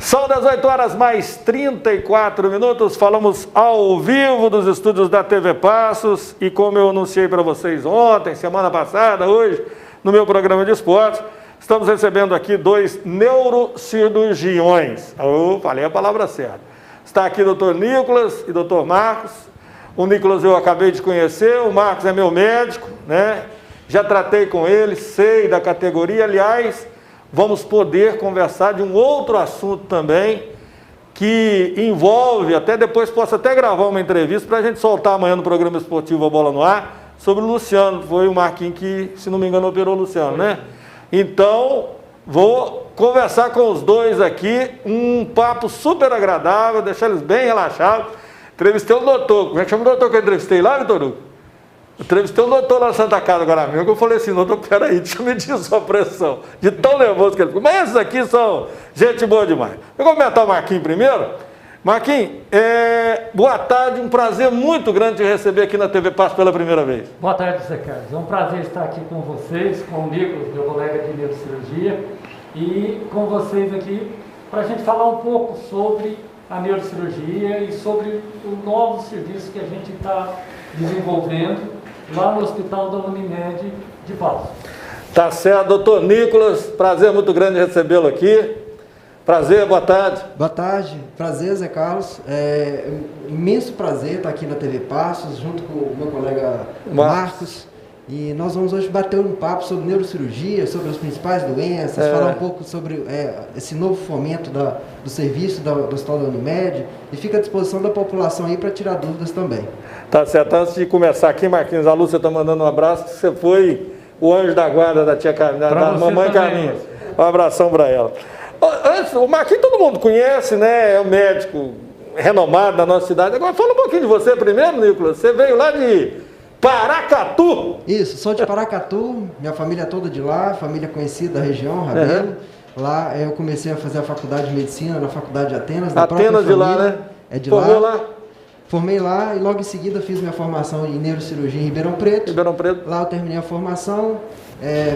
São 18 horas mais 34 minutos, falamos ao vivo dos estúdios da TV Passos e como eu anunciei para vocês ontem, semana passada, hoje, no meu programa de esportes, estamos recebendo aqui dois neurocirurgiões. Eu falei a palavra certa. Está aqui o Dr. Nicolas e o Dr. Marcos. O Nicolas eu acabei de conhecer, o Marcos é meu médico, né? Já tratei com ele, sei da categoria, aliás, vamos poder conversar de um outro assunto também, que envolve, até depois posso até gravar uma entrevista para a gente soltar amanhã no programa esportivo A Bola no Ar, sobre o Luciano. Foi o Marquinhos que, se não me engano, operou o Luciano, né? Então, vou conversar com os dois aqui, um papo super agradável, deixar eles bem relaxados. Entrevistei o doutor, como é que chama o doutor que eu entrevistei lá, Vitor Hugo? Entrevistei o doutor lá na Santa Casa agora mesmo, que eu falei assim, doutor, peraí, deixa eu medir sua pressão, de tão nervoso que ele ficou. Mas esses aqui são gente boa demais. Eu vou comentar o Marquinhos primeiro. Marquinhos, boa tarde, um prazer muito grande te receber aqui na TV Passos pela primeira vez. Boa tarde, Zé Carlos. É um prazer estar aqui com vocês, com o Nicolas, meu colega de neurocirurgia, e com vocês aqui para a gente falar um pouco sobre a neurocirurgia e sobre o novo serviço que a gente está desenvolvendo lá no Hospital da Unimed de Passos. Tá certo, doutor Nicolas, prazer muito grande recebê-lo aqui. Prazer, boa tarde. Boa tarde, prazer, Zé Carlos. É um imenso prazer estar aqui na TV Passos, junto com o meu colega Marcos. E nós vamos hoje bater um papo sobre neurocirurgia, sobre as principais doenças, falar um pouco sobre esse novo fomento do serviço do Hospital da Unimed, e fica à disposição da população aí para tirar dúvidas também. Tá certo. Antes de começar aqui, Marquinhos, a Lúcia está mandando um abraço, você foi o anjo da guarda da tia Carminha, da mamãe Carminha. Um abração para ela. Antes, o Marquinhos todo mundo conhece, né? É um médico renomado da nossa cidade. Agora fala um pouquinho de você primeiro, Nicolas. Você veio lá de Paracatu. Isso, sou de Paracatu, minha família toda de lá, família conhecida da região, Rabelo. Lá eu comecei a fazer a faculdade de medicina na faculdade de Atenas. Atenas de lá, né? É de lá. Formei lá e logo em seguida fiz minha formação em neurocirurgia em Ribeirão Preto. Ribeirão Preto. Lá eu terminei a formação,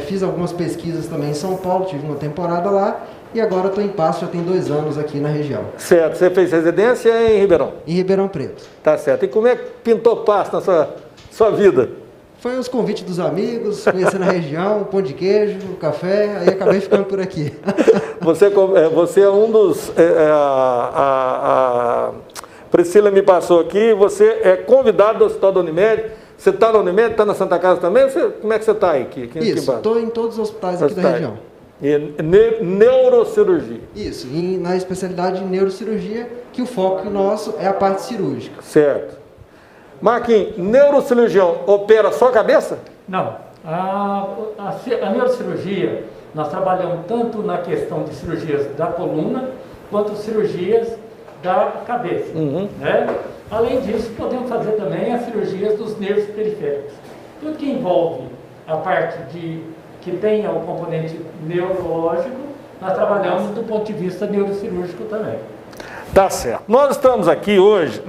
fiz algumas pesquisas também em São Paulo, tive uma temporada lá. E agora estou em Passos, já tem 2 anos aqui na região. Certo. Você fez residência em Ribeirão? Em Ribeirão Preto. Tá certo. E como é que pintou Passos na sua vida? Foi os convites dos amigos, conhecendo a região, pão de queijo, café, aí acabei ficando por aqui. Você é um dos... a Priscila me passou aqui, você é convidado do Hospital da Unimed. Você está na Unimed, está na Santa Casa também? Como é que você está aí? Isso, estou em todos os hospitais aqui da região. E neurocirurgia. Isso, e na especialidade de neurocirurgia, que o foco nosso é a parte cirúrgica. Certo. Marquinhos, neurocirurgião opera só a cabeça? Não. A neurocirurgia, nós trabalhamos tanto na questão de cirurgias da coluna, quanto cirurgias da cabeça. Né? Além disso, podemos fazer também as cirurgias dos nervos periféricos. Tudo que envolve a parte que tenha o componente neurológico, nós trabalhamos do ponto de vista neurocirúrgico também. Tá certo. Nós estamos aqui hoje,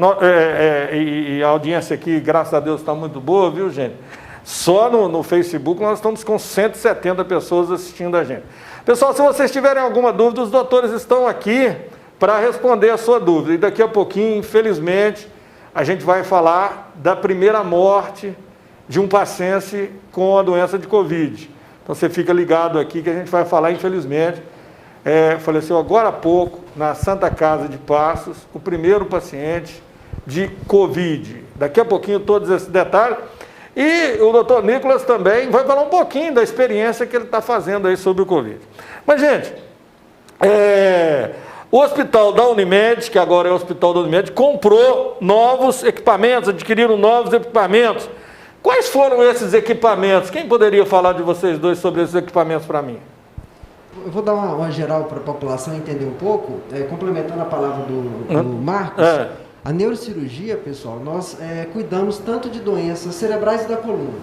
e a audiência aqui, graças a Deus, está muito boa, viu, gente? Só no Facebook nós estamos com 170 pessoas assistindo a gente. Pessoal, se vocês tiverem alguma dúvida, os doutores estão aqui para responder a sua dúvida. E daqui a pouquinho, infelizmente, a gente vai falar da primeira morte de um paciente com a doença de Covid. Então você fica ligado aqui que a gente vai falar, infelizmente, faleceu agora há pouco, na Santa Casa de Passos, o primeiro paciente de Covid. Daqui a pouquinho todos esses detalhes. E o doutor Nicolas também vai falar um pouquinho da experiência que ele está fazendo aí sobre o Covid. Mas, gente, o Hospital da Unimed, que agora é o Hospital da Unimed, comprou novos equipamentos, adquiriram novos equipamentos. Quais foram esses equipamentos? Quem poderia falar de vocês dois sobre esses equipamentos para mim? Eu vou dar uma geral para a população entender um pouco, complementando a palavra do Marcos. A neurocirurgia, pessoal, nós cuidamos tanto de doenças cerebrais e da coluna.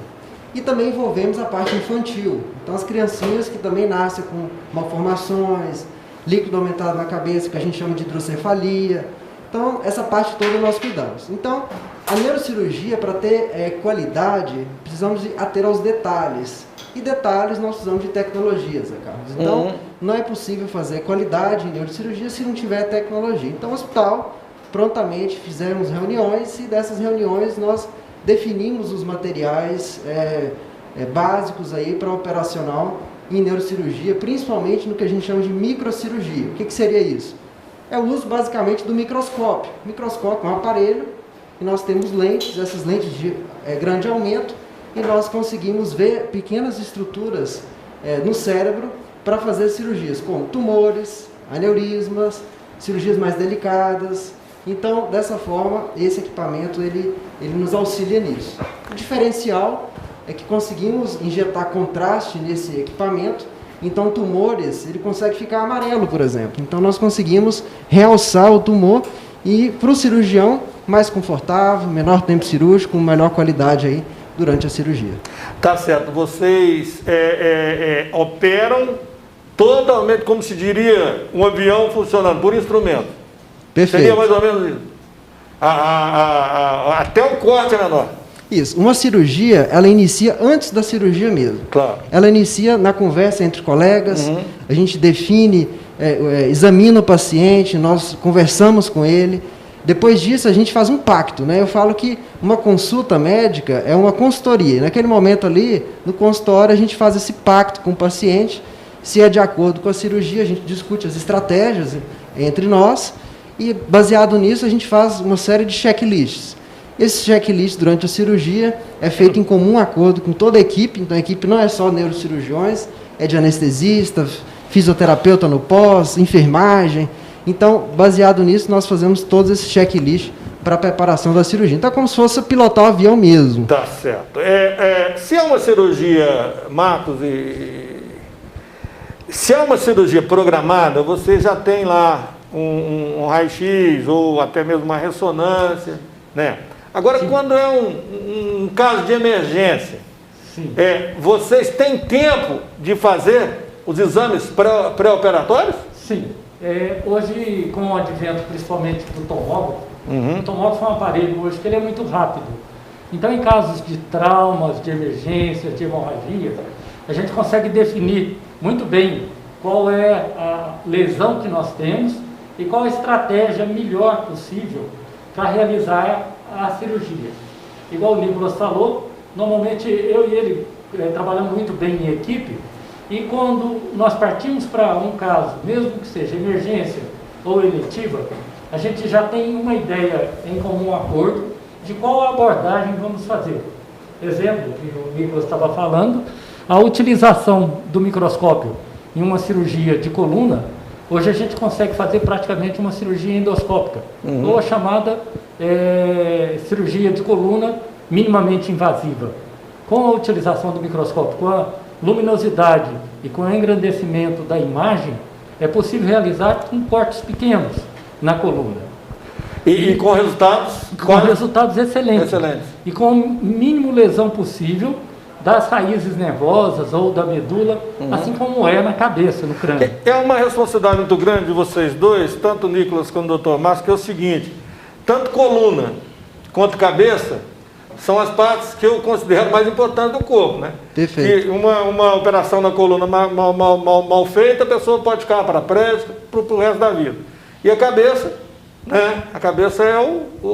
E também envolvemos a parte infantil. Então, as criancinhas que também nascem com malformações, líquido aumentado na cabeça, que a gente chama de hidrocefalia. Então, essa parte toda nós cuidamos. Então, a neurocirurgia, para ter qualidade, precisamos de ater aos detalhes. E detalhes nós precisamos de tecnologias, Zé Carlos. Então, não é possível fazer qualidade em neurocirurgia se não tiver tecnologia. Então, o hospital, prontamente fizemos reuniões e dessas reuniões nós definimos os materiais básicos aí para operacional em neurocirurgia, principalmente no que a gente chama de microcirurgia. O que seria isso? É o uso basicamente do microscópio. O microscópio é um aparelho e nós temos lentes, essas lentes de grande aumento, e nós conseguimos ver pequenas estruturas no cérebro para fazer cirurgias, como tumores, aneurismas, cirurgias mais delicadas. Então, dessa forma, esse equipamento ele nos auxilia nisso. O diferencial é que conseguimos injetar contraste nesse equipamento, então tumores, ele consegue ficar amarelo, por exemplo. Então, nós conseguimos realçar o tumor e, para o cirurgião, mais confortável, menor tempo cirúrgico, melhor qualidade aí durante a cirurgia. Tá certo. Vocês operam totalmente, como se diria, um avião funcionando por instrumento. Perfeito. Seria mais ou menos isso. Até o corte é menor. Isso. Uma cirurgia, ela inicia antes da cirurgia mesmo. Claro. Ela inicia na conversa entre colegas, a gente define, examina o paciente, nós conversamos com ele. Depois disso, a gente faz um pacto, né? Eu falo que uma consulta médica é uma consultoria. Naquele momento ali, no consultório, a gente faz esse pacto com o paciente. Se é de acordo com a cirurgia, a gente discute as estratégias entre nós. E, baseado nisso, a gente faz uma série de checklists. Esse checklist, durante a cirurgia, é feito em comum acordo com toda a equipe. Então, a equipe não é só neurocirurgiões, é de anestesista, fisioterapeuta no pós, enfermagem. Então, baseado nisso, nós fazemos todos esses checklists para a preparação da cirurgia. Então, é como se fosse pilotar o avião mesmo. Tá certo. Se é uma cirurgia, Marcos, se é uma cirurgia programada, você já tem lá um raio-x ou até mesmo uma ressonância, né? Agora, sim, quando é um caso de emergência, vocês têm tempo de fazer os exames pré-operatórios? Sim. Hoje, com o advento principalmente do tomógrafo, o tomógrafo é um aparelho hoje que ele é muito rápido. Então, em casos de traumas, de emergências, de hemorragia, a gente consegue definir muito bem qual é a lesão que nós temos e qual a estratégia melhor possível para realizar a cirurgia. Igual o Nicolas falou, normalmente eu e ele trabalhamos muito bem em equipe, e quando nós partimos para um caso, mesmo que seja emergência ou eletiva, a gente já tem uma ideia em comum acordo de qual abordagem vamos fazer. Exemplo, que o Nicolas estava falando, a utilização do microscópio em uma cirurgia de coluna. Hoje a gente consegue fazer praticamente uma cirurgia endoscópica, ou a chamada cirurgia de coluna minimamente invasiva. Com a utilização do microscópio, com a luminosidade e com o engrandecimento da imagem, é possível realizar com cortes pequenos na coluna. E com resultados? Com resultados excelentes. E com o mínimo lesão possível das raízes nervosas ou da medula, assim como é na cabeça, no crânio. É uma responsabilidade muito grande de vocês dois, tanto o Nicolas quanto o Dr. Márcio, que é o seguinte: tanto coluna quanto cabeça são as partes que eu considero mais importantes do corpo, né? Perfeito. E uma operação na coluna mal feita, a pessoa pode ficar paraplégica para o resto da vida. E a cabeça, né? A cabeça é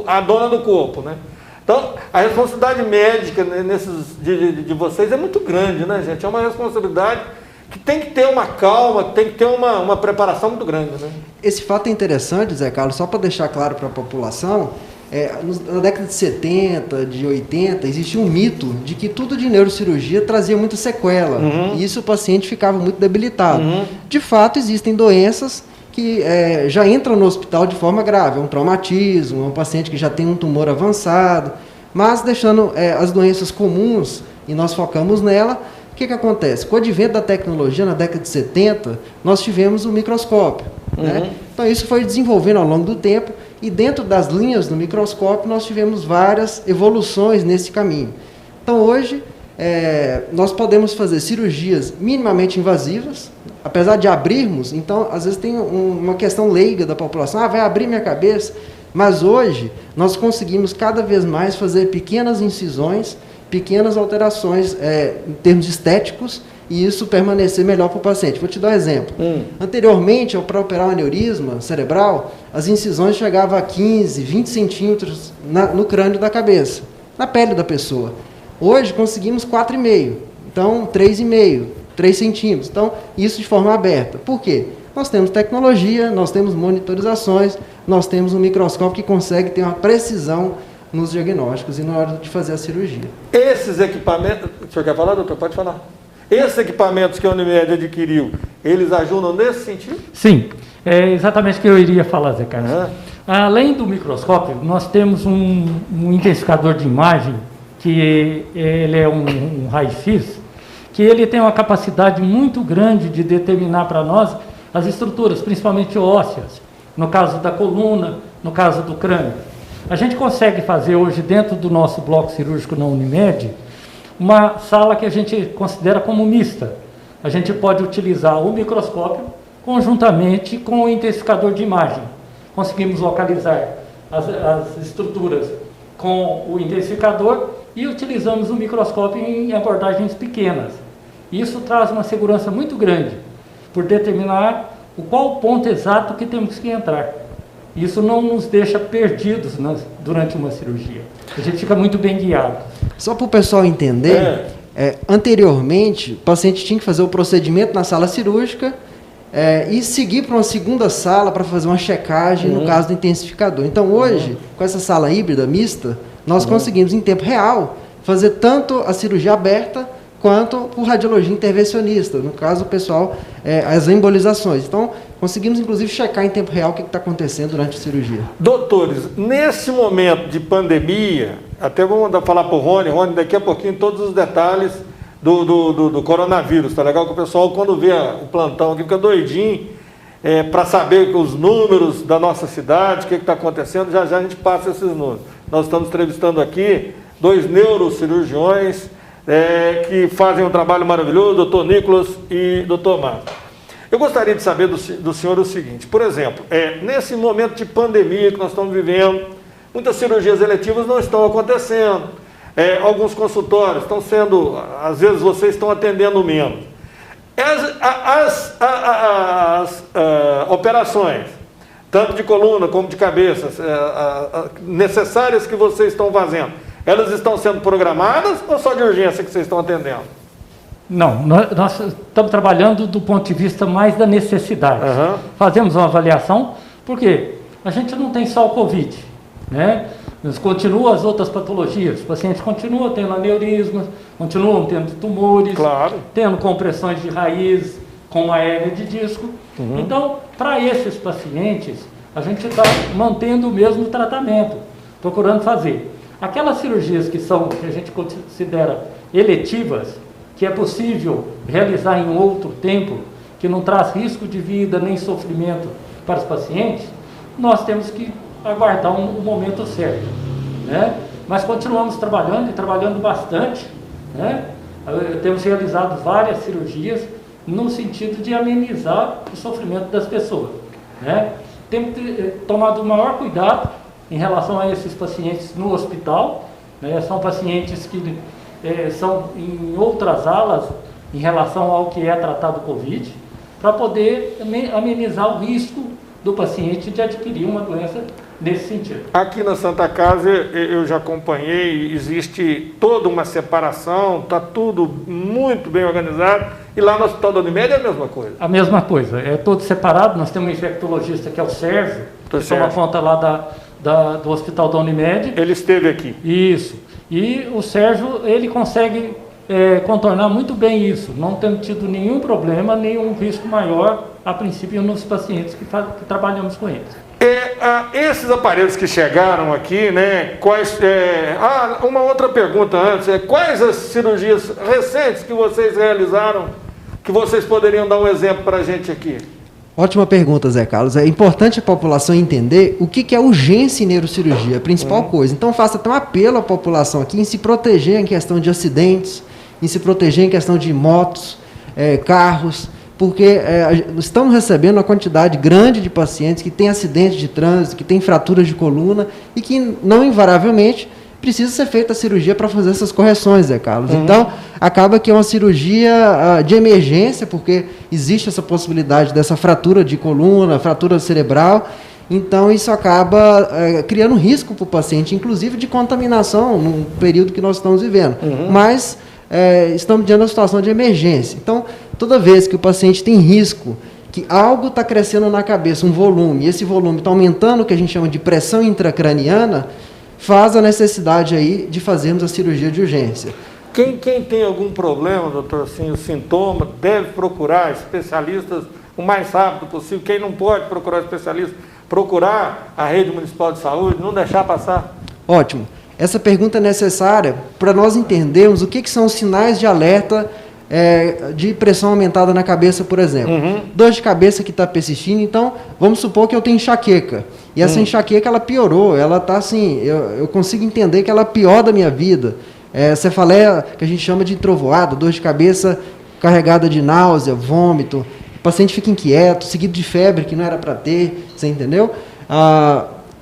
a dona do corpo, né? Então, a responsabilidade médica de vocês é muito grande, né, gente? É uma responsabilidade que tem que ter uma calma, tem que ter uma preparação muito grande, né? Esse fato é interessante, Zé Carlos, só para deixar claro para a população, na década de 70, de 80, existia um mito de que tudo de neurocirurgia trazia muita sequela, e isso o paciente ficava muito debilitado. De fato, existem doenças que já entram no hospital de forma grave, um traumatismo, um paciente que já tem um tumor avançado, mas deixando as doenças comuns, e nós focamos nela. O que acontece? Com o advento da tecnologia, na década de 70, nós tivemos o microscópio, né? Então isso foi desenvolvendo ao longo do tempo, e dentro das linhas do microscópio nós tivemos várias evoluções nesse caminho. Então hoje nós podemos fazer cirurgias minimamente invasivas, apesar de abrirmos. Então às vezes tem uma questão leiga da população: vai abrir minha cabeça? Mas hoje nós conseguimos cada vez mais fazer pequenas incisões, pequenas alterações em termos estéticos, e isso permanecer melhor para o paciente. Vou te dar um exemplo. Anteriormente, para operar um aneurisma cerebral, as incisões chegavam a 15, 20 centímetros no crânio da cabeça, na pele da pessoa. Hoje conseguimos 4,5, então 3,5, 3 centímetros. Então, isso de forma aberta. Por quê? Nós temos tecnologia, nós temos monitorizações, nós temos um microscópio que consegue ter uma precisão nos diagnósticos e na hora de fazer a cirurgia. Esses equipamentos... O senhor quer falar, doutor? Pode falar. Esses equipamentos que a Unimed adquiriu, eles ajudam nesse sentido? Sim, é exatamente o que eu iria falar, Zé Carlos. Além do microscópio, nós temos um intensificador de imagem, que ele é um raio-x, que ele tem uma capacidade muito grande de determinar para nós as estruturas, principalmente ósseas, no caso da coluna, no caso do crânio. A gente consegue fazer hoje, dentro do nosso bloco cirúrgico na Unimed, uma sala que a gente considera como mista. A gente pode utilizar o microscópio conjuntamente com o intensificador de imagem. Conseguimos localizar as estruturas com o intensificador e utilizamos o microscópio em abordagens pequenas. Isso traz uma segurança muito grande, por determinar qual ponto exato que temos que entrar. Isso não nos deixa perdidos durante uma cirurgia. A gente fica muito bem guiado. Só para o pessoal entender, anteriormente, o paciente tinha que fazer o procedimento na sala cirúrgica e seguir para uma segunda sala para fazer uma checagem no caso do intensificador. Então, hoje, com essa sala híbrida, mista, nós conseguimos, em tempo real, fazer tanto a cirurgia aberta quanto por radiologia intervencionista, no caso, o pessoal, as embolizações. Então, conseguimos, inclusive, checar em tempo real o que está acontecendo durante a cirurgia. Doutores, nesse momento de pandemia, até vou mandar falar para o Rony, daqui a pouquinho, todos os detalhes do coronavírus, tá legal? Que o pessoal, quando vê o plantão aqui, fica doidinho para saber os números da nossa cidade, o que está acontecendo, já a gente passa esses números. Nós estamos entrevistando aqui 2 neurocirurgiões, que fazem um trabalho maravilhoso, doutor Nicolas e doutor Marcos. Eu gostaria de saber do senhor o seguinte, por exemplo, nesse momento de pandemia que nós estamos vivendo, muitas cirurgias eletivas não estão acontecendo, alguns consultórios estão sendo, às vezes vocês estão atendendo menos. As operações, tanto de coluna como de cabeça, necessárias que vocês estão fazendo, elas estão sendo programadas ou só de urgência que vocês estão atendendo? Não, nós estamos trabalhando do ponto de vista mais da necessidade. Fazemos uma avaliação, porque a gente não tem só o Covid, né? Continuam as outras patologias, os pacientes continuam tendo aneurismas, continuam tendo tumores, tendo compressões de raiz com a hérnia de disco. Então, para esses pacientes, a gente está mantendo o mesmo tratamento, procurando fazer. Aquelas cirurgias que a gente considera eletivas, que é possível realizar em outro tempo, que não traz risco de vida nem sofrimento para os pacientes, nós temos que aguardar um momento certo, né? Mas continuamos trabalhando e trabalhando bastante, né? Temos realizado várias cirurgias no sentido de amenizar o sofrimento das pessoas, né? Temos tomado o maior cuidado em relação a esses pacientes no hospital, né? São pacientes que são em outras alas em relação ao que é tratado o Covid, para poder amenizar o risco do paciente de adquirir uma doença nesse sentido. Aqui na Santa Casa eu já acompanhei, existe toda uma separação, está tudo muito bem organizado, e lá no Hospital da Unimed é a mesma coisa? A mesma coisa, é todo separado. Nós temos um infectologista que é o Sérgio, que toma conta lá do Hospital da Unimed. Ele esteve aqui. Isso, e o Sérgio, ele consegue contornar muito bem isso, não tendo tido nenhum problema, nenhum risco maior, a princípio, nos pacientes que trabalhamos com eles. Esses aparelhos que chegaram aqui, né, uma outra pergunta antes, quais as cirurgias recentes que vocês realizaram, que vocês poderiam dar um exemplo para a gente aqui? Ótima pergunta, Zé Carlos. É importante a população entender o que é urgência em neurocirurgia, a principal coisa. Então, faça até um apelo à população aqui em se proteger em questão de acidentes, em se proteger em questão de motos, carros, porque estamos recebendo uma quantidade grande de pacientes que têm acidentes de trânsito, que têm fraturas de coluna e que, não invariavelmente, precisa ser feita a cirurgia para fazer essas correções, Zé Carlos. Então, acaba que é uma cirurgia de emergência, porque existe essa possibilidade dessa fratura de coluna, fratura cerebral. Então, isso acaba criando risco para o paciente, inclusive de contaminação no período que nós estamos vivendo. Mas estamos diante de uma situação de emergência. Então, toda vez que o paciente tem risco, que algo está crescendo na cabeça, um volume, e esse volume está aumentando, o que a gente chama de pressão intracraniana, faz a necessidade aí de fazermos a cirurgia de urgência. Quem tem algum problema, doutor, assim, o sintoma, deve procurar especialistas o mais rápido possível. Quem não pode procurar especialista, procurar a rede municipal de saúde, não deixar passar. Ótimo. Essa pergunta é necessária para nós entendermos o que são os sinais de alerta de pressão aumentada na cabeça, por exemplo. Dor de cabeça que está persistindo. Então, vamos supor que eu tenho enxaqueca. E essa enxaqueca, ela piorou. Ela está assim, eu consigo entender que ela é pior da minha vida. Cefaleia, que a gente chama de trovoada, dor de cabeça carregada de náusea, vômito. O paciente fica inquieto, seguido de febre, que não era para ter, você entendeu?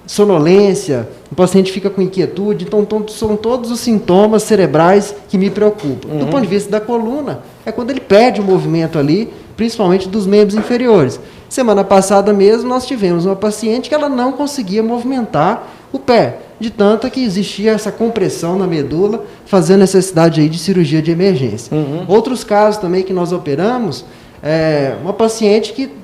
Sonolência, o paciente fica com inquietude. Então, são todos os sintomas cerebrais que me preocupam. Do ponto de vista da coluna, é quando ele perde o movimento ali, principalmente dos membros inferiores. Semana passada mesmo, nós tivemos uma paciente que ela não conseguia movimentar o pé, de tanta que existia essa compressão na medula, fazendo necessidade aí de cirurgia de emergência. Outros casos também que nós operamos, uma paciente que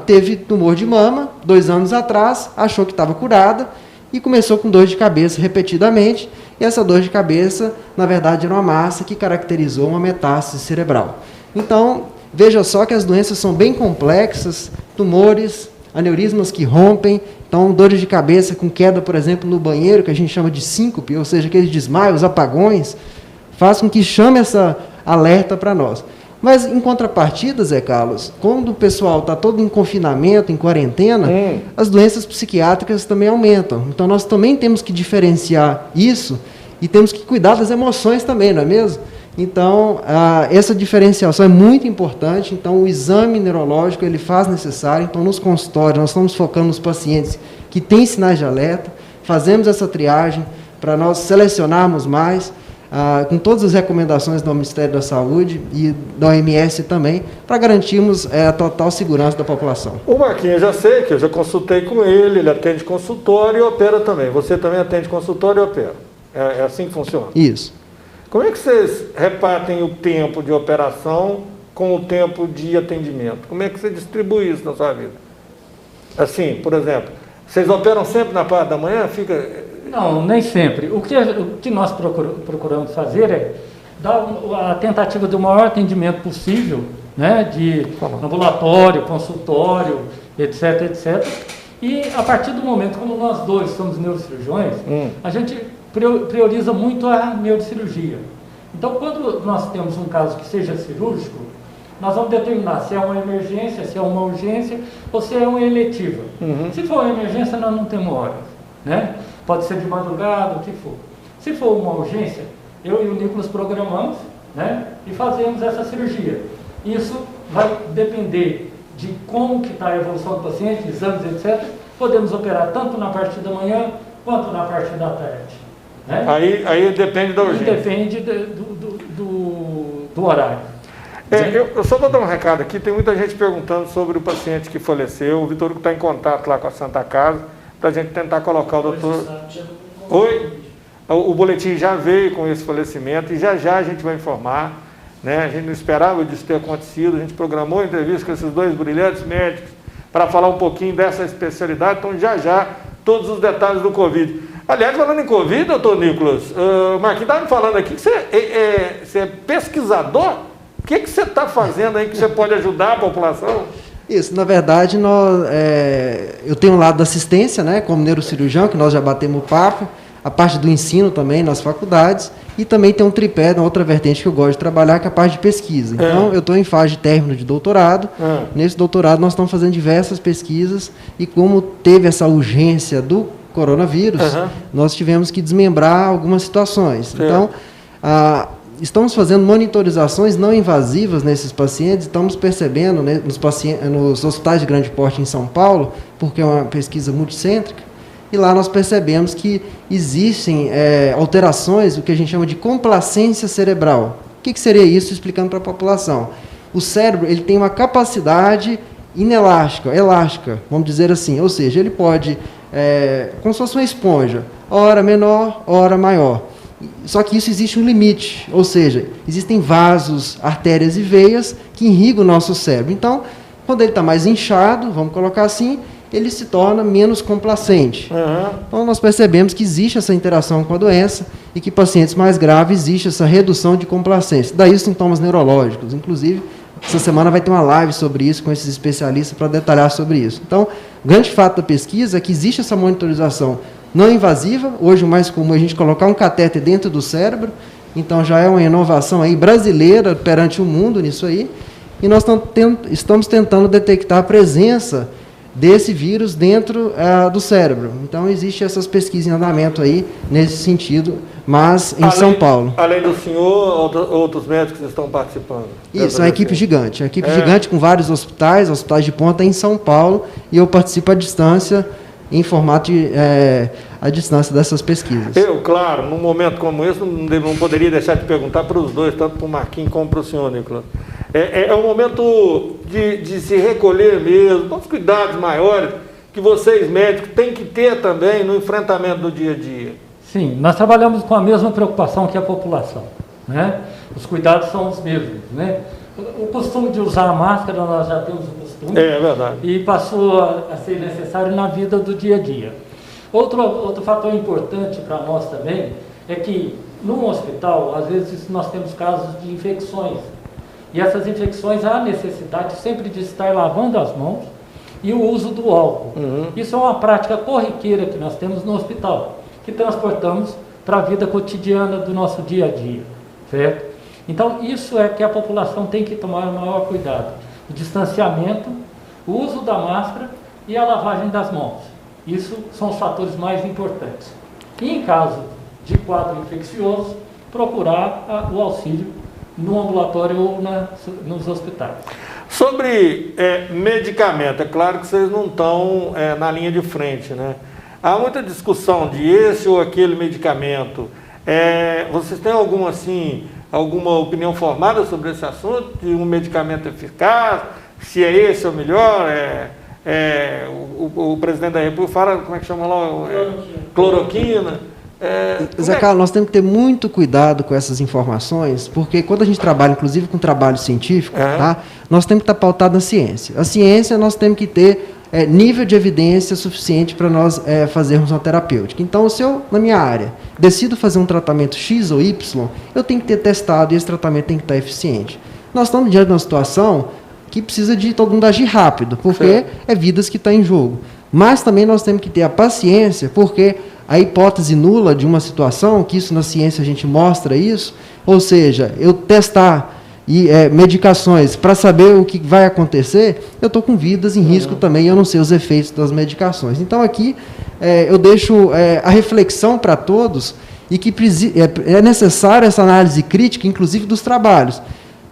teve tumor de mama 2 anos atrás, achou que estava curada e começou com dor de cabeça repetidamente, e essa dor de cabeça, na verdade, era uma massa que caracterizou uma metástase cerebral. Então, veja só que as doenças são bem complexas, tumores, aneurismas que rompem, então dores de cabeça com queda, por exemplo, no banheiro, que a gente chama de síncope, ou seja, aqueles desmaios, apagões, faz com que chame essa alerta para nós. Mas, em contrapartida, Zé Carlos, quando o pessoal está todo em confinamento, em quarentena, as doenças psiquiátricas também aumentam. Então, nós também temos que diferenciar isso e temos que cuidar das emoções também, não é mesmo? Então, essa diferenciação é muito importante. Então, o exame neurológico, ele faz necessário. Então, nos consultórios, nós estamos focando nos pacientes que têm sinais de alerta, fazemos essa triagem para nós selecionarmos mais, com todas as recomendações do Ministério da Saúde e da OMS também, para garantirmos a total segurança da população. O Marquinhos, eu já sei, que eu já consultei com ele atende consultório e opera também. Você também atende consultório e opera. É assim que funciona? Isso. Como é que vocês repartem o tempo de operação com o tempo de atendimento? Como é que você distribui isso na sua vida? Assim, por exemplo, vocês operam sempre na parte da manhã? Não, nem sempre. O que nós procuramos fazer é dar a tentativa do maior atendimento possível, né, de ambulatório, consultório, etc, etc. E a partir do momento, como nós dois somos neurocirurgiões, a gente prioriza muito a neurocirurgia. Então, quando nós temos um caso que seja cirúrgico, nós vamos determinar se é uma emergência, se é uma urgência ou se é uma eletiva. Se for uma emergência, nós não temos hora, né? Pode ser de madrugada, o que for. Se for uma urgência, eu e o Nicolas programamos, né, e fazemos essa cirurgia. Isso vai depender de como que está a evolução do paciente, exames, etc. Podemos operar tanto na parte da manhã quanto na parte da tarde. Né? Aí depende da urgência. Depende do horário. Eu só vou dar um recado aqui, tem muita gente perguntando sobre o paciente que faleceu. O Vitor Hugo está em contato lá com a Santa Casa, para a gente tentar colocar o doutor... Oi? O boletim já veio com esse falecimento e já a gente vai informar, né? A gente não esperava disso ter acontecido, a gente programou a entrevista com esses 2 brilhantes médicos para falar um pouquinho dessa especialidade, então já todos os detalhes do Covid. Aliás, falando em Covid, doutor Nicolas, o Marquinhos estava me falando aqui que você é pesquisador. O que você está fazendo aí que você pode ajudar a população? Isso, na verdade, eu tenho um lado da assistência, né, como neurocirurgião, que nós já batemos o papo, a parte do ensino também nas faculdades, e também tem um tripé na outra vertente que eu gosto de trabalhar, que é a parte de pesquisa. Então, eu estou em fase de término de doutorado. Nesse doutorado, nós estamos fazendo diversas pesquisas, e como teve essa urgência do coronavírus, nós tivemos que desmembrar algumas situações. Então, estamos fazendo monitorizações não invasivas nesses pacientes, estamos percebendo, né, nos hospitais de grande porte em São Paulo, porque é uma pesquisa multicêntrica, e lá nós percebemos que existem alterações, o que a gente chama de complacência cerebral. O que seria isso, explicando para a população? O cérebro ele tem uma capacidade elástica, vamos dizer assim, ou seja, ele pode, como se fosse uma esponja, hora menor, hora maior. Só que isso existe um limite, ou seja, existem vasos, artérias e veias que irrigam o nosso cérebro. Então, quando ele está mais inchado, vamos colocar assim, ele se torna menos complacente. Então, nós percebemos que existe essa interação com a doença e que pacientes mais graves existe essa redução de complacência. Daí os sintomas neurológicos, inclusive, essa semana vai ter uma live sobre isso com esses especialistas para detalhar sobre isso. Então, o grande fato da pesquisa é que existe essa monitorização não invasiva. Hoje o mais comum é a gente colocar um catéter dentro do cérebro, então já é uma inovação aí brasileira perante o mundo nisso aí, e nós estamos tentando detectar a presença desse vírus dentro do cérebro. Então, existem essas pesquisas em andamento aí, nesse sentido, mas em São Paulo. Além do senhor, outros médicos estão participando? Isso, é uma equipe gigante. Uma equipe gigante com vários hospitais de ponta em São Paulo, e eu participo à distância, em formato à distância dessas pesquisas. Claro, num momento como esse, não poderia deixar de perguntar para os dois, tanto para o Marquinhos como para o senhor, Nicolas. É um momento de se recolher mesmo, com os cuidados maiores que vocês médicos têm que ter também no enfrentamento do dia a dia. Sim, nós trabalhamos com a mesma preocupação que a população, né? Os cuidados são os mesmos, né? O costume de usar a máscara, nós já temos o costume. É verdade. E passou a ser necessário na vida do dia a dia. Outro fator importante para nós também é que, num hospital, às vezes nós temos casos de infecções. E essas infecções, há necessidade sempre de estar lavando as mãos e o uso do álcool. Isso é uma prática corriqueira que nós temos no hospital, que transportamos para a vida cotidiana do nosso dia a dia, certo? Então, isso é que a população tem que tomar o maior cuidado. O distanciamento, o uso da máscara e a lavagem das mãos. Isso são os fatores mais importantes. E em caso de quadro infeccioso, procurar o auxílio no ambulatório ou nos hospitais. Sobre medicamento, é claro que vocês não estão na linha de frente, né? Há muita discussão de esse ou aquele medicamento. Vocês têm alguma opinião formada sobre esse assunto, de um medicamento eficaz, se é esse ou melhor? O presidente da República fala, como é que chama lá? Cloroquina. Zé Carlos, nós temos que ter muito cuidado com essas informações, porque quando a gente trabalha, inclusive com trabalho científico, tá, nós temos que estar pautado na ciência. A ciência, nós temos que ter nível de evidência suficiente para nós fazermos uma terapêutica. Então, se eu, na minha área, decido fazer um tratamento X ou Y, eu tenho que ter testado e esse tratamento tem que estar eficiente. Nós estamos diante de uma situação que precisa de todo mundo agir rápido, porque é vidas que estão em jogo. Mas também nós temos que ter a paciência, porque a hipótese nula de uma situação, que isso na ciência a gente mostra isso, ou seja, eu testar medicações para saber o que vai acontecer, eu estou com vidas em risco também, eu não sei os efeitos das medicações. Então aqui eu deixo a reflexão para todos, e que é necessária essa análise crítica, inclusive dos trabalhos.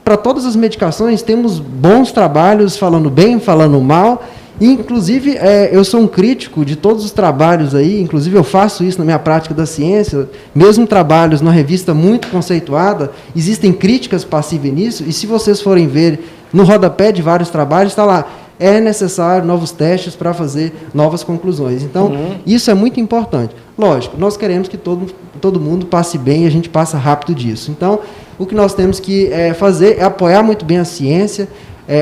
Para todas as medicações, temos bons trabalhos falando bem, falando mal, e, inclusive, eu sou um crítico de todos os trabalhos aí, inclusive eu faço isso na minha prática da ciência, mesmo trabalhos numa revista muito conceituada, existem críticas passivas nisso, e se vocês forem ver no rodapé de vários trabalhos, está lá, é necessário novos testes para fazer novas conclusões. Então, isso é muito importante. Lógico, nós queremos que todo mundo passe bem e a gente passa rápido disso. Então, o que nós temos que fazer é apoiar muito bem a ciência,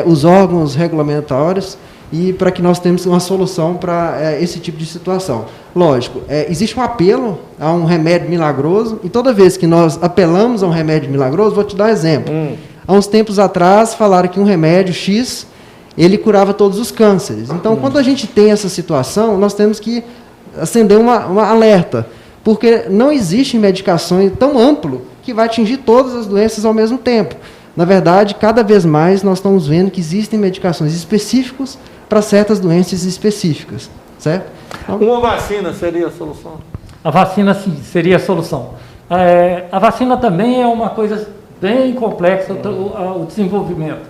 os órgãos regulamentares, e para que nós tenhamos uma solução para esse tipo de situação. Lógico, existe um apelo a um remédio milagroso, e toda vez que nós apelamos a um remédio milagroso, vou te dar um exemplo. Há uns tempos atrás, falaram que um remédio X, ele curava todos os cânceres. Então, quando a gente tem essa situação, nós temos que acender uma alerta, porque não existe medicação tão amplo que vai atingir todas as doenças ao mesmo tempo. Na verdade, cada vez mais nós estamos vendo que existem medicações específicas para certas doenças específicas, certo? Então, uma vacina seria a solução? A vacina, sim, seria a solução. A vacina também é uma coisa bem complexa, o desenvolvimento.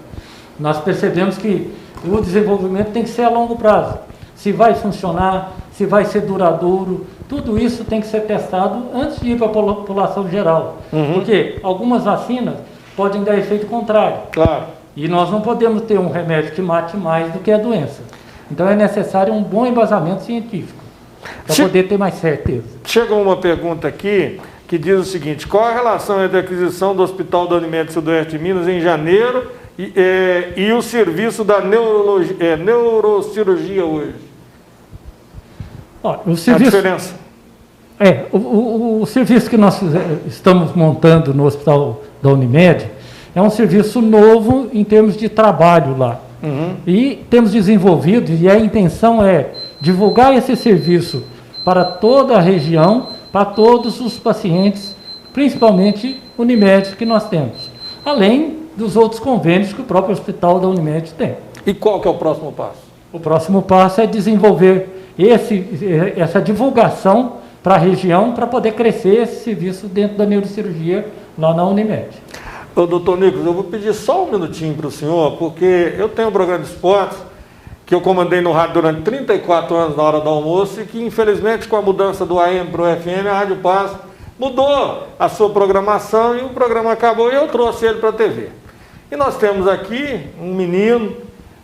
Nós percebemos que o desenvolvimento tem que ser a longo prazo. Se vai funcionar, se vai ser duradouro. Tudo isso tem que ser testado antes de ir para a população geral. Porque algumas vacinas podem dar efeito contrário. Claro. E nós não podemos ter um remédio que mate mais do que a doença. Então é necessário um bom embasamento científico para poder ter mais certeza. Chegou uma pergunta aqui que diz o seguinte: qual a relação entre a aquisição do Hospital da Unimed Sudoeste de Minas em janeiro e o serviço da neurocirurgia hoje? Ó, o serviço, a diferença? O serviço que nós estamos montando no Hospital da Unimed é um serviço novo em termos de trabalho lá. E temos desenvolvido, e a intenção é divulgar esse serviço para toda a região, para todos os pacientes, principalmente Unimed que nós temos, além dos outros convênios que o próprio Hospital da Unimed tem. E qual que é o próximo passo? O próximo passo é desenvolver essa divulgação para a região, para poder crescer esse serviço dentro da neurocirurgia lá na Unimed. Ô, doutor Nicolas, eu vou pedir só um minutinho para o senhor, porque eu tenho um programa de esportes que eu comandei no rádio durante 34 anos na hora do almoço e que, infelizmente, com a mudança do AM para o FM, a Rádio Paz mudou a sua programação e o programa acabou e eu trouxe ele para a TV. E nós temos aqui um menino,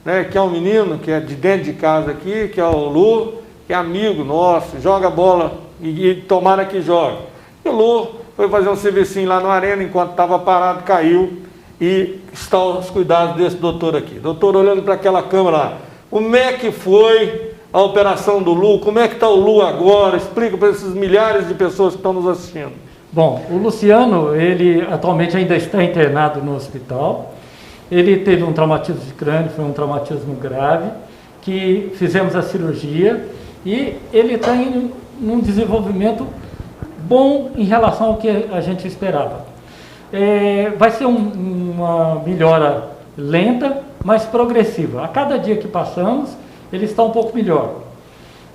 né, que é um menino que é de dentro de casa aqui, que é o Lu, que é amigo nosso, joga bola e tomara que jogue. E o Lu foi fazer um servicinho lá no Arena, enquanto estava parado, caiu e está aos cuidados desse doutor aqui. Doutor, olhando para aquela câmera lá, como é que foi a operação do Lu? Como é que está o Lu agora? Explica para esses milhares de pessoas que estão nos assistindo. Bom, o Luciano, ele atualmente ainda está internado no hospital. Ele teve um traumatismo de crânio, foi um traumatismo grave, que fizemos a cirurgia e ele está em um desenvolvimento bom em relação ao que a gente esperava. Vai ser uma melhora lenta, mas progressiva. A cada dia que passamos, ele está um pouco melhor.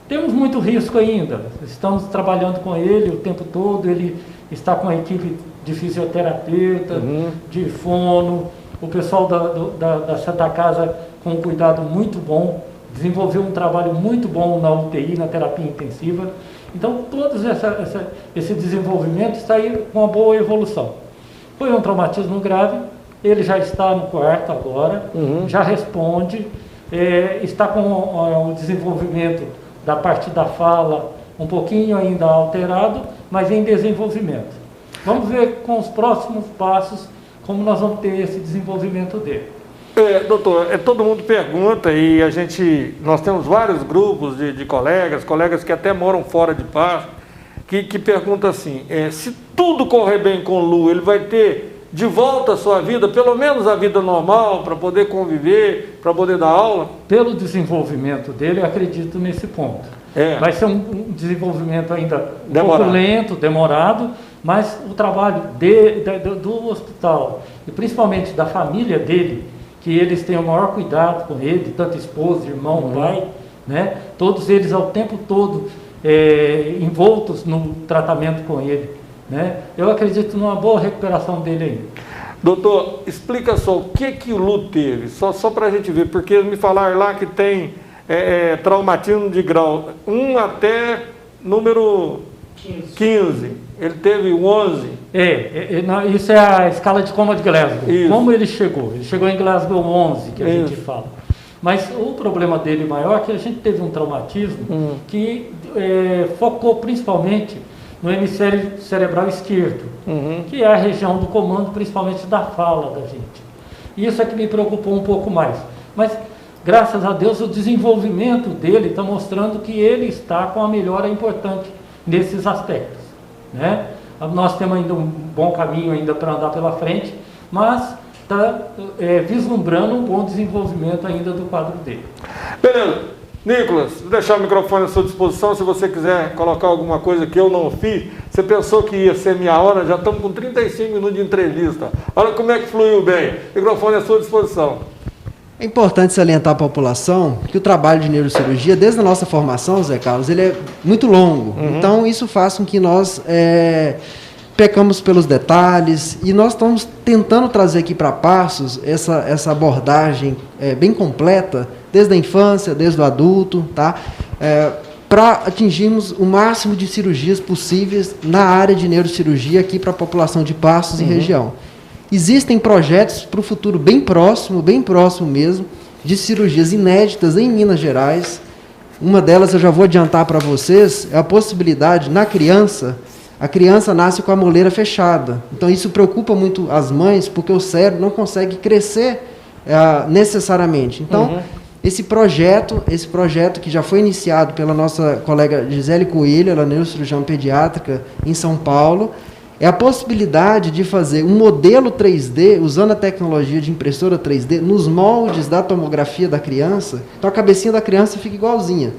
Temos muito risco ainda, estamos trabalhando com ele o tempo todo, ele está com a equipe de fisioterapeuta, de fono, o pessoal da Santa Casa com um cuidado muito bom, desenvolveu um trabalho muito bom na UTI, na terapia intensiva. Então, todo esse desenvolvimento está aí com uma boa evolução. Foi um traumatismo grave, ele já está no quarto agora, já responde, está com o desenvolvimento da parte da fala um pouquinho ainda alterado, mas em desenvolvimento. Vamos ver com os próximos passos como nós vamos ter esse desenvolvimento dele. Doutor, todo mundo pergunta e nós temos vários grupos de colegas que até moram fora de Paz, que perguntam assim, se tudo correr bem com o Lu, ele vai ter de volta a sua vida, pelo menos a vida normal, para poder conviver, para poder dar aula? Pelo desenvolvimento dele, eu acredito nesse ponto. Vai ser um desenvolvimento ainda pouco lento, demorado, mas o trabalho do hospital, e principalmente da família dele, que eles tenham o maior cuidado com ele, tanto esposa, irmão, pai, né? Todos eles ao tempo todo envoltos no tratamento com ele, né? Eu acredito numa boa recuperação dele ainda. Doutor, explica só o que o Lu teve, só para a gente ver, porque me falaram lá que tem traumatismo de grau 1 até número 15. Ele teve 11. Isso é a escala de coma de Glasgow. Isso. Como ele chegou? Ele chegou em Glasgow 11, que a gente fala. Mas o problema dele maior é que a gente teve um traumatismo que focou principalmente no hemisfério cerebral esquerdo, que é a região do comando, principalmente da fala da gente. E isso é que me preocupou um pouco mais. Mas, graças a Deus, o desenvolvimento dele está mostrando que ele está com a melhora importante nesses aspectos, né? Nós temos ainda um bom caminho ainda para andar pela frente, mas está vislumbrando um bom desenvolvimento ainda do quadro dele. Beleza. Nicolas, vou deixar o microfone à sua disposição, se você quiser colocar alguma coisa que eu não fiz. Você pensou que ia ser minha hora, já estamos com 35 minutos de entrevista. Olha como é que fluiu bem. Microfone à sua disposição. É importante salientar à população que o trabalho de neurocirurgia, desde a nossa formação, Zé Carlos, ele é muito longo. Então, isso faz com que nós pecamos pelos detalhes e nós estamos tentando trazer aqui para Passos essa abordagem bem completa, desde a infância, desde o adulto, tá? para atingirmos o máximo de cirurgias possíveis na área de neurocirurgia aqui para a população de Passos e região. Existem projetos para o futuro bem próximo mesmo, de cirurgias inéditas em Minas Gerais. Uma delas eu já vou adiantar para vocês, é a possibilidade, na criança, a criança nasce com a moleira fechada. Então isso preocupa muito as mães, porque o cérebro não consegue crescer necessariamente. Então, esse projeto que já foi iniciado pela nossa colega Gisele Coelho, ela é neurocirurgiã pediátrica em São Paulo, é a possibilidade de fazer um modelo 3D, usando a tecnologia de impressora 3D, nos moldes da tomografia da criança. Então a cabecinha da criança fica igualzinha.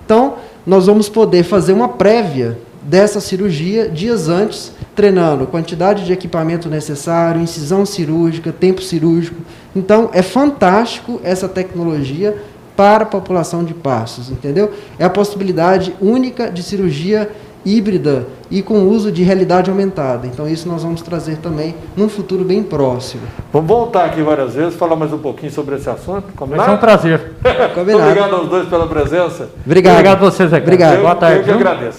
Então, nós vamos poder fazer uma prévia dessa cirurgia dias antes, treinando quantidade de equipamento necessário, incisão cirúrgica, tempo cirúrgico. Então, é fantástico essa tecnologia para a população de Passos, entendeu? É a possibilidade única de cirurgia híbrida e com uso de realidade aumentada. Então, isso nós vamos trazer também num futuro bem próximo. Vamos voltar aqui várias vezes, falar mais um pouquinho sobre esse assunto. Vai ser um prazer. Obrigado aos dois pela presença. Obrigado a vocês, Zé Carlos. Obrigado. Boa tarde. Eu que agradeço.